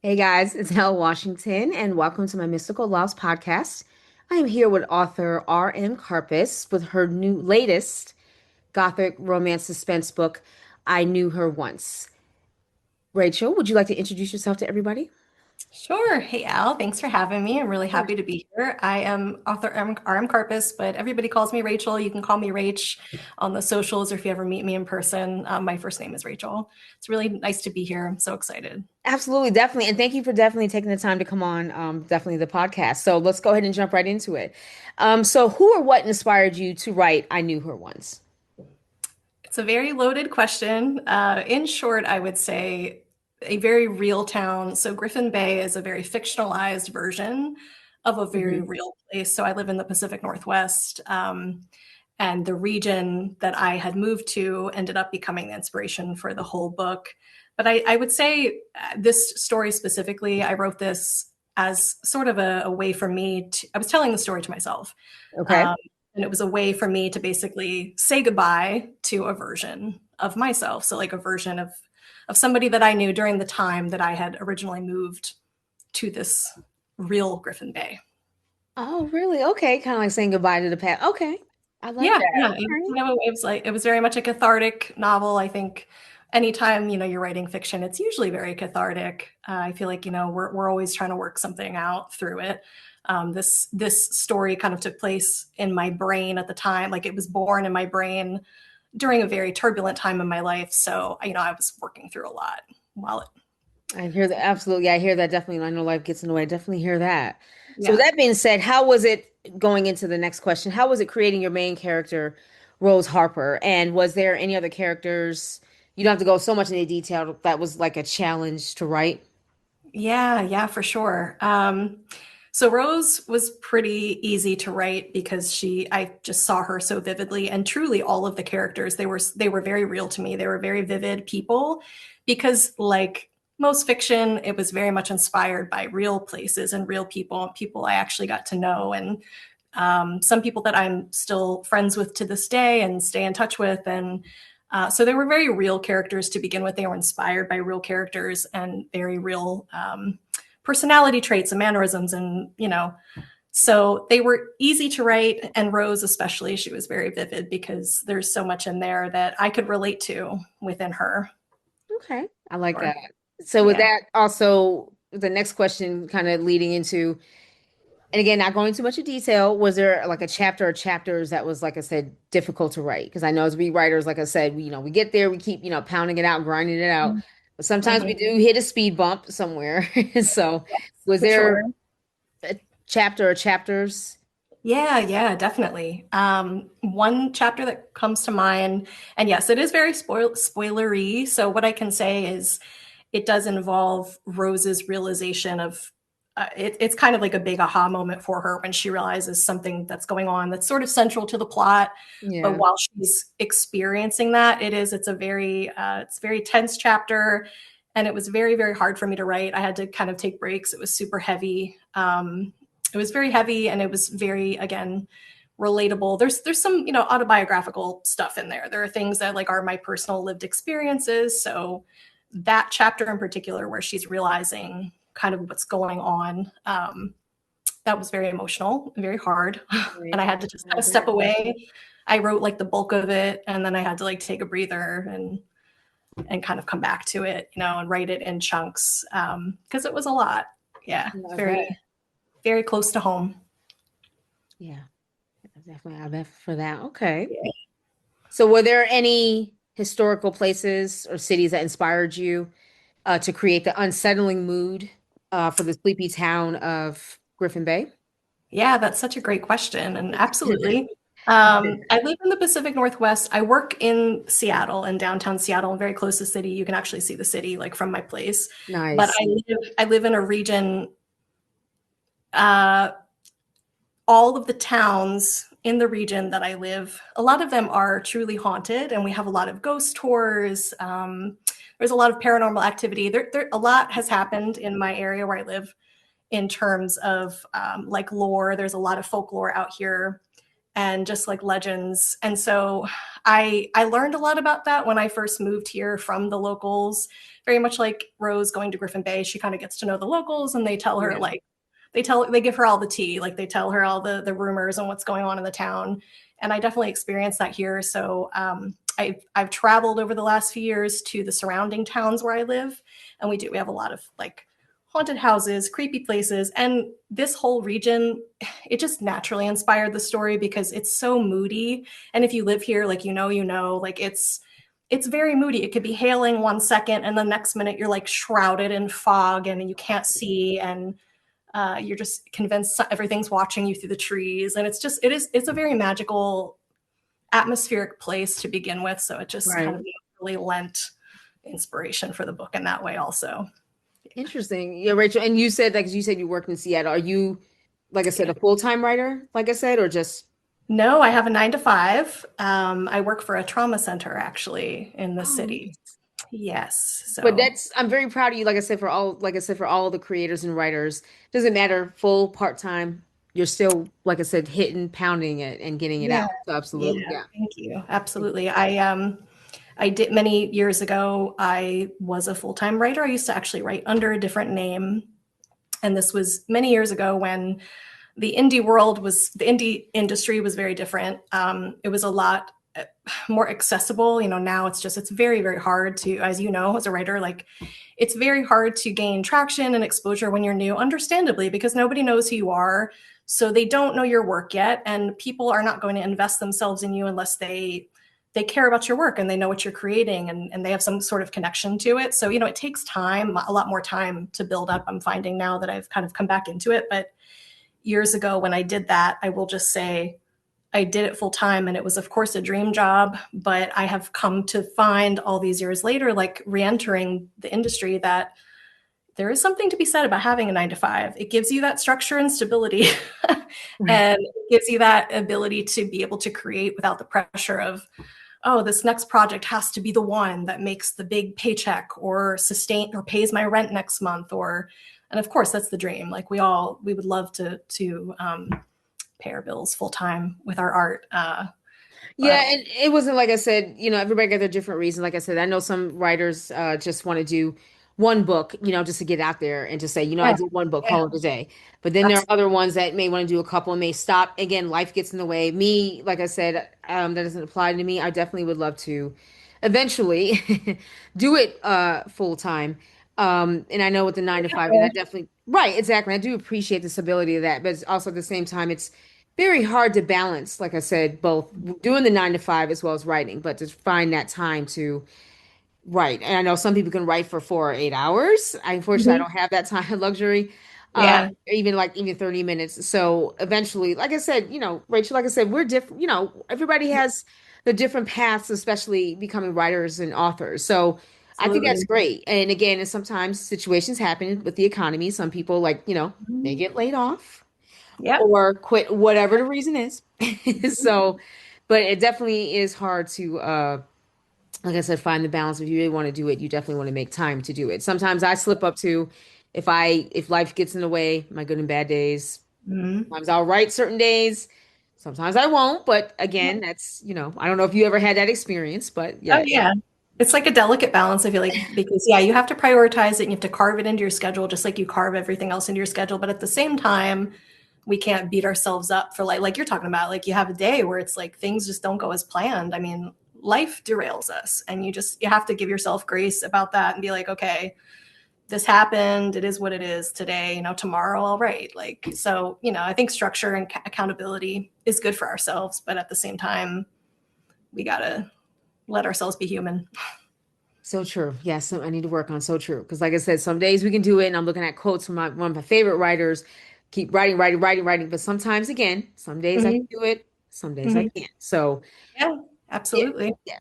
Hey guys, it's Elle Washington, and welcome to my Mystical Loves podcast. I am here with author R.M Carpus with her new latest Gothic romance suspense book, I Knew Her Once. Rachel, would you like to introduce yourself to everybody? Sure. Hey, Al. Thanks for having me. I'm really Sure. happy to be here. I am author R.M Carpus, but everybody calls me Rachel. You can call me Rach on the socials, or if you ever meet me in person, my first name is Rachel. It's really nice to be here. I'm so excited. Absolutely, definitely. And thank you for definitely taking the time to come on, definitely the podcast. So let's go ahead and jump right into it. So who or what inspired you to write I Knew Her Once? It's a very loaded question. In short, I would say a very real town. So Griffin Bay is a very fictionalized version of a very Hmm. real place. So I live in the Pacific Northwest. And the region that I had moved to ended up becoming the inspiration for the whole book. But I would say this story specifically, I wrote this as sort of a way for me to, I was telling the story to myself. Okay. Um, and it was a way for me to basically say goodbye to a version of myself. So like a version of somebody that I knew during the time that I had originally moved to this real Griffin Bay. Oh, really? Okay. Kind of like saying goodbye to the past. Okay. I like Yeah, that. yeah. Okay. It was like it was very much a cathartic novel. I think anytime you're writing fiction, it's usually very cathartic. I feel like we're always trying to work something out through it. This story kind of took place in my brain at the time, like it was born in my brain during a very turbulent time in my life. So I was working through a lot while it. I hear that absolutely. I hear that definitely. I know life gets in the way. I definitely hear that. So with Yeah. that being said, how was it going into the next question? How was it creating your main character, Rose Harper? And was there any other characters? You don't have to go so much into detail. That was like a challenge to write. Yeah, yeah, for sure. So Rose was pretty easy to write because I just saw her so vividly, and truly all of the characters, they were very real to me. They were very vivid people because like most fiction, it was very much inspired by real places and real people and people I actually got to know. And some people that I'm still friends with to this day and stay in touch with. And so they were very real characters to begin with. They were inspired by real characters and very real personality traits and mannerisms. So they were easy to write. And Rose, especially, she was very vivid because there's so much in there that I could relate to within her. Okay. I like Or, that. So with yeah. that, also the next question kind of leading into, and again, not going into much of detail, was there like a chapter or chapters that was, like I said, difficult to write? Because I know as we writers, like I said, we get there, we keep, pounding it out, grinding it out. But sometimes we Mhm. do hit a speed bump somewhere. So was For sure. there a chapter or chapters? Yeah, yeah, definitely. One chapter that comes to mind, and yes, it is very spoilery. So what I can say is, it does involve Rose's realization of it's kind of like a big aha moment for her when she realizes something that's going on that's sort of central to the plot. But Yeah. while she's experiencing that, it's a very tense chapter, and it was very very hard for me to write. I had to kind of take breaks. It was super heavy. It was very heavy, and it was very, again, relatable. There's some autobiographical stuff in there. There are things that like are my personal lived experiences. So that chapter in particular, where she's realizing kind of what's going on, that was very emotional, very hard, Right. and I had to just kind I of step bet. away. I wrote like the bulk of it, and then I had to like take a breather and kind of come back to it, and write it in chunks because it was a lot. Yeah, it's I bet. very very close to home. Yeah. Definitely. I bet for that. Okay. So were there any historical places or cities that inspired you to create the unsettling mood for the sleepy town of Griffin Bay? Yeah, that's such a great question. And absolutely. I live in the Pacific Northwest. I work in Seattle, in downtown Seattle, and very close to the city. You can actually see the city like from my place. But Nice. I live in a region, uh, all of the towns in the region that I live, a lot of them are truly haunted, and we have a lot of ghost tours. There's a lot of paranormal activity. A lot has happened in my area where I live in terms of like lore. There's a lot of folklore out here. and just like legends. And so I learned a lot about that when I first moved here from the locals. Very much like Rose going to Griffin Bay, she kind of gets to know the locals, and they tell her Yeah. like they give her all the tea, like they tell her all the rumors and what's going on in the town. And I definitely experienced that here. So I've traveled over the last few years to the surrounding towns where I live, and we have a lot of like haunted houses, creepy places, and this whole region, it just naturally inspired the story because it's so moody. And if you live here, like like it's very moody. It could be hailing 1 second, and the next minute you're like shrouded in fog and you can't see, and you're just convinced everything's watching you through the trees. And it's a very magical, atmospheric place to begin with. So it just kind Right. of really lent inspiration for the book in that way, also. Interesting. Yeah, Rachel. And you said, like you said, you worked in Seattle. Are you, like I said, Yeah. a full-time writer, like I said, or just No, I have a 9 to 5. I work for a trauma center actually in the oh, city. nice. Yes. But So, that's I'm very proud of you, like I said, for all the creators and writers. Doesn't matter full, part-time, you're still, like I said, hitting, pounding it and getting it yeah. out. So absolutely, Yeah. yeah. Thank you. Absolutely. I did many years ago. I was a full-time writer. I used to actually write under a different name. And this was many years ago when the indie industry was very different. It was a lot more accessible. Now it's very, very hard to, as you know, as a writer, like it's very hard to gain traction and exposure when you're new, understandably, because nobody knows who you are. So they don't know your work yet. And people are not going to invest themselves in you unless they care about your work and they know what you're creating, and they have some sort of connection to it. So, it takes time, a lot more time to build up. I'm finding now that I've kind of come back into it. But years ago when I did that, I will just say I did it full time, and it was of course a dream job, but I have come to find all these years later, like re-entering the industry, that there is something to be said about having a 9 to 5. It gives you that structure and stability Right. and it gives you that ability to be able to create without the pressure of, oh, this next project has to be the one that makes the big paycheck or sustain or pays my rent next month. Or, and of course that's the dream. Like we would love to pay our bills full time with our art. Yeah, But and it wasn't like I said, everybody got their different reasons. Like I said, I know some writers just want to do one book, just to get out there and to say, I yeah, did one book, yeah, call it a day. But then there are absolutely. other ones that may want to do a couple and may stop. Again, life gets in the way. Me, like I said, that doesn't apply to me. I definitely would love to eventually do it full time. And I know with the 9 to 5, and I definitely, right, exactly. I do appreciate the stability of that, but it's also at the same time, it's very hard to balance, like I said, both doing the 9 to 5 as well as writing, but to find that time to write. And I know some people can write for 4 or 8 hours. Unfortunately, I Mhm. don't have that time luxury, Yeah. even 30 minutes. So eventually, like I said, Rachel, like I said, we're different. Everybody has the different paths, especially becoming writers and authors. So I think that's Absolutely. great. And again, and sometimes situations happen with the economy. Some people, like, they Mhm. get laid off Yep. or quit, whatever the reason is. Mhm. So, but it definitely is hard to, like I said, find the balance. If you really want to do it, you definitely want to make time to do it. Sometimes I slip up to, if life gets in the way, my good and bad days. Mhm. Sometimes I'll write certain days. Sometimes I won't. But again, that's, I don't know if you ever had that experience, but Oh, yeah. yeah. It's like a delicate balance, I feel like, because yeah, you have to prioritize it and you have to carve it into your schedule just like you carve everything else into your schedule. But at the same time, we can't beat ourselves up for like you're talking about, like you have a day where it's like things just don't go as planned. I mean, life derails us, and you have to give yourself grace about that and be like, okay, this happened. It is what it is today. Tomorrow I'll write. Like, so, I think structure and accountability is good for ourselves, but at the same time, we gotta let ourselves be human. So true. Yes, I need to work on so true. Because like I said, some days we can do it, and I'm looking at quotes from one of my favorite writers. Keep writing, writing, writing, writing. But sometimes, again, some days I can Mhm. do it, some days I Mhm. can't. So Yeah, yeah, absolutely. yeah.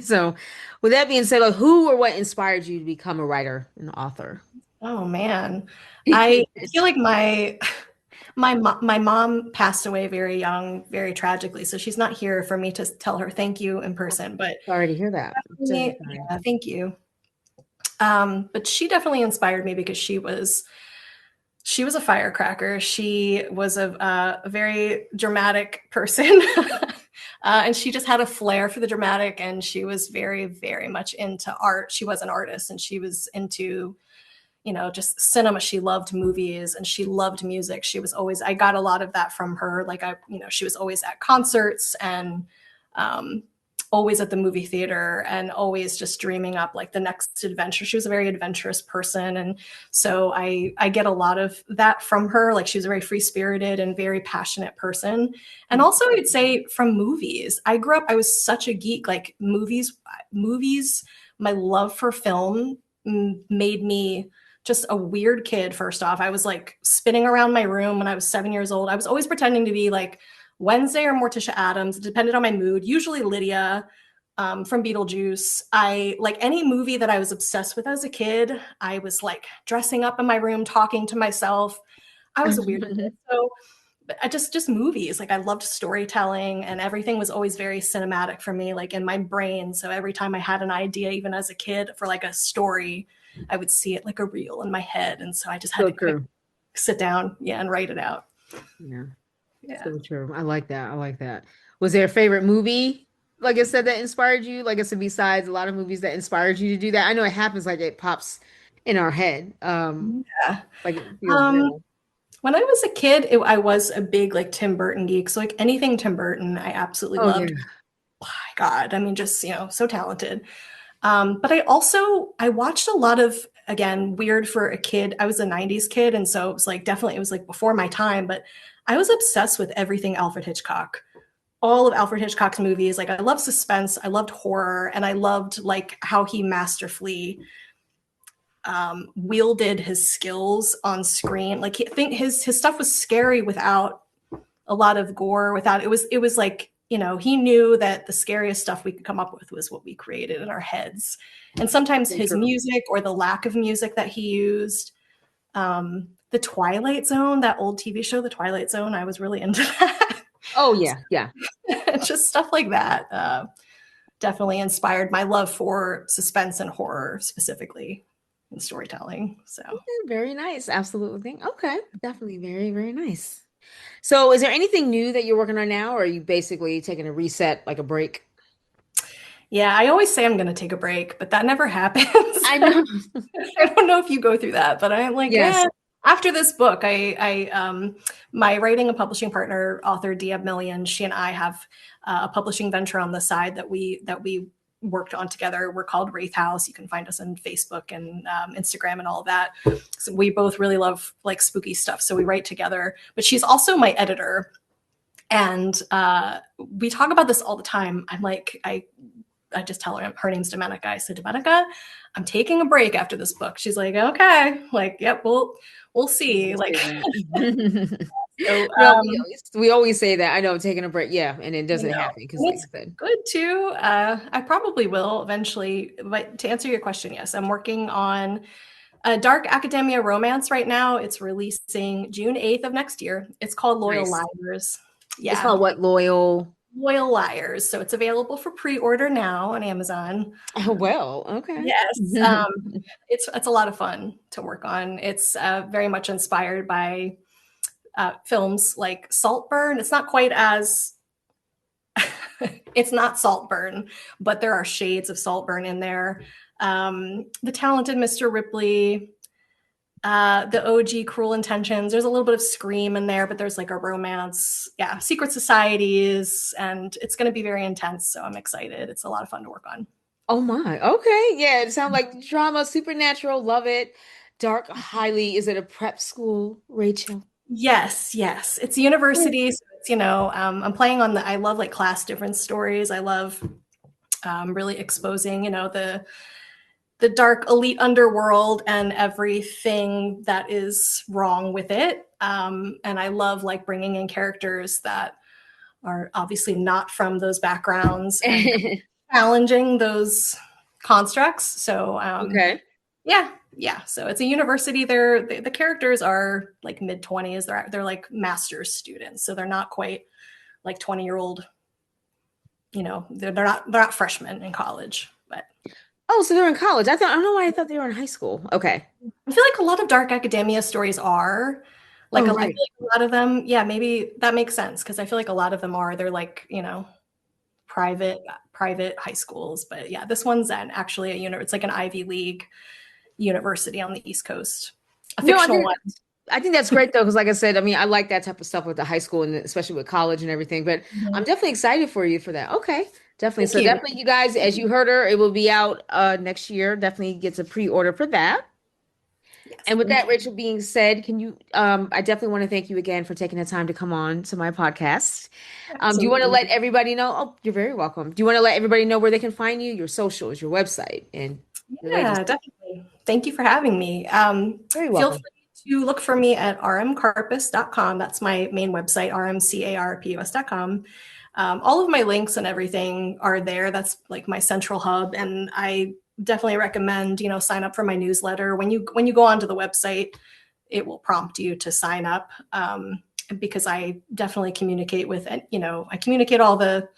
So with that being said, like, who or what inspired you to become a writer and author? Oh man, I feel like my mom passed away very young, very tragically. So she's not here for me to tell her thank you in person. But Sorry to hear that. I'm so sorry. yeah, thank you. But she definitely inspired me because She was a firecracker. She was a very dramatic person. And she just had a flair for the dramatic, and she was very, very much into art. She was an artist, and she was into, just cinema. She loved movies and she loved music. She was always, I got a lot of that from her. Like she was always at concerts and um, always at the movie theater and always just dreaming up like the next adventure. She was a very adventurous person. And so I get a lot of that from her. Like she was a very free spirited and very passionate person. And also I'd say from movies, I was such a geek, like movies, my love for film made me just a weird kid. First off, I was like spinning around my room when I was 7 years old. I was always pretending to be like Wednesday or Morticia Addams. It depended on my mood, usually Lydia from Beetlejuice. I like any movie that I was obsessed with as a kid. I was like dressing up in my room, talking to myself. I was a weird kid. So I just movies. Like I loved storytelling, and everything was always very cinematic for me, like in my brain. So every time I had an idea, even as a kid, for like a story, I would see it like a reel in my head. And so I just had So to quick true. sit down, yeah, and write it out. Yeah. Yeah. So true. I like that. I like that. Was there a favorite movie, like I said, that inspired you? Like I said, besides a lot of movies that inspired you to do that. I know it happens like it pops in our head. Yeah. Like it feels Um, real. when I was a kid, I was a big like Tim Burton geek. So like anything Tim Burton, I absolutely Oh yeah. loved. Oh, my God, I mean, just so talented. But I watched a lot of, again, weird for a kid. I was a 90s kid. And so it was like before my time, but I was obsessed with everything Alfred Hitchcock, all of Alfred Hitchcock's movies. Like I love suspense, I loved horror, and I loved like how he masterfully wielded his skills on screen. Like I think his stuff was scary without a lot of gore, without it was like, he knew that the scariest stuff we could come up with was what we created in our heads. And sometimes So his true. music or the lack of music that he used, the Twilight Zone, that old TV show, The Twilight Zone, I was really into that. Oh yeah, yeah. Just stuff like that definitely inspired my love for suspense and horror specifically in storytelling. So Very nice. Absolutely. Okay. Definitely very, very nice. So is there anything new that you're working on now, or are you basically taking a reset, like a break? yeah, I always say I'm going to take a break, but that never happens. I know. I don't know if you go through that, but I'm like, Yes. after this book, my writing and publishing partner, author Dia Million, she and I have a publishing venture on the side that we worked on together. We're called Wraith House. You can find us on Facebook and Instagram and all of that. So we both really love like spooky stuff, so we write together. But she's also my editor, and we talk about this all the time. I'm like, I just tell her name's Domenica. I said, Domenica, I'm taking a break after this book. She's like, okay, like, yep, we'll see. You Like, say that. so, No, we always say that. I know, taking a break. Yeah, and it you doesn't know, happen because, and like it's I said, good too. I probably will eventually. But to answer your question, yes, I'm working on a dark academia romance right now. It's releasing June 8th of next year. It's called Loyal nice. Liars. It's Yeah, called what? Loyal. Loyal Liars. So it's available for pre-order now on Amazon. Oh, well, okay. Yes, it's a lot of fun to work on. It's very much inspired by films like Saltburn. It's not quite as it's not Saltburn, but there are shades of Saltburn in there. The Talented Mr. Ripley, the OG Cruel Intentions. There's a little bit of Scream in there, but there's like a romance. Yeah, secret societies, and it's going to be very intense. So I'm excited. It's a lot of fun to work on. Oh my. Okay. Yeah, it sounds like drama, supernatural. Love it. Dark, highly. Is it a prep school, Rachel? Yes, yes. It's a university, so it's, I'm playing on I love like class difference stories. I love really exposing, the dark elite underworld and everything that is wrong with it. And I love like bringing in characters that are obviously not from those backgrounds and challenging those constructs. So Okay. yeah, yeah. So it's a university. The characters are like mid-20s. They're like master's students, so they're not quite like 20-year-old. They're not freshmen in college, but Oh, so they're in college. I don't know why I thought they were in high school. Okay. I feel like a lot of dark academia stories are like Oh, I feel right. like a lot of them, yeah, maybe that makes sense because I feel like a lot of them are they're like, private high schools, but yeah, this one's actually it's like an Ivy League university on the East Coast, a No, fictional one. I think that's great though, because like I said, I mean, I like that type of stuff with the high school and especially with college and everything. But I'm Mhm. definitely excited for you for that. Okay, definitely. Thank So you. definitely, you guys, as you heard her, it will be out next year. Definitely gets a pre-order for that. Yes, And with thank that, you. Rachel, being said, can you? I definitely want to thank you again for taking the time to come on to my podcast. Do you want to Absolutely. let everybody know? Oh, you're very welcome. Do you want to let everybody know where they can find you, your socials, your website, and your latest? Yeah, definitely. Thank you for having me. Very Feel welcome. free to look for me at rmcarpus.com. That's my main website, rmcarpus.com. All of my links and everything are there. That's like my central hub, and I definitely recommend sign up for my newsletter. When you go onto the website, it will prompt you to sign up, because I definitely communicate with I communicate all the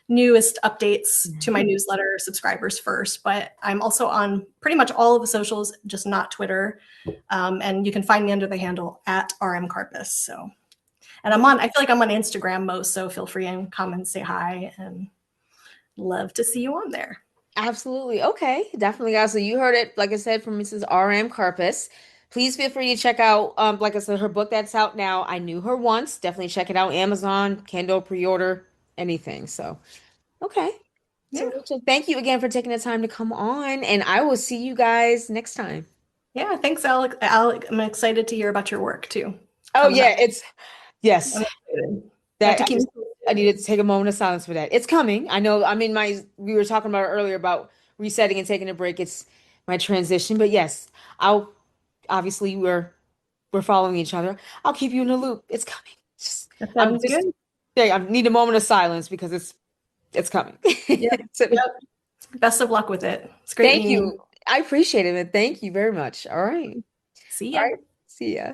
newest updates to my newsletter subscribers first, but I'm also on pretty much all of the socials, just not Twitter. And you can find me under the handle at RM Carpus. So, and I feel like I'm on Instagram most, so feel free and come and say hi and love to see you on there. Absolutely. Okay. Definitely, guys. So you heard it, like I said, from Mrs. R.M. Carpus. Please feel free to check out, like I said, her book that's out now. I knew her once. Definitely check it out. Amazon, Kindle, pre-order, anything. So, okay. So, Yeah. Rachel, thank you again for taking the time to come on, and I will see you guys next time. Yeah. Thanks, Alec. Alec, I'm excited to hear about your work too. Oh, Coming up. yeah, yes. I'm excited. You have That to I keep me just I posted. needed to take a moment of silence for that. It's coming. I know I'm in we were talking about it earlier about resetting and taking a break. It's my transition, but yes, I'll obviously we're following each other. I'll keep you in the loop. It's coming. Just That I'm sounds just good. I need a moment of silence because it's coming. Yep. So Yep. Best of luck with it. It's great thank meeting you. you. I appreciate it, and thank you very much. All right. See All ya. right. See ya.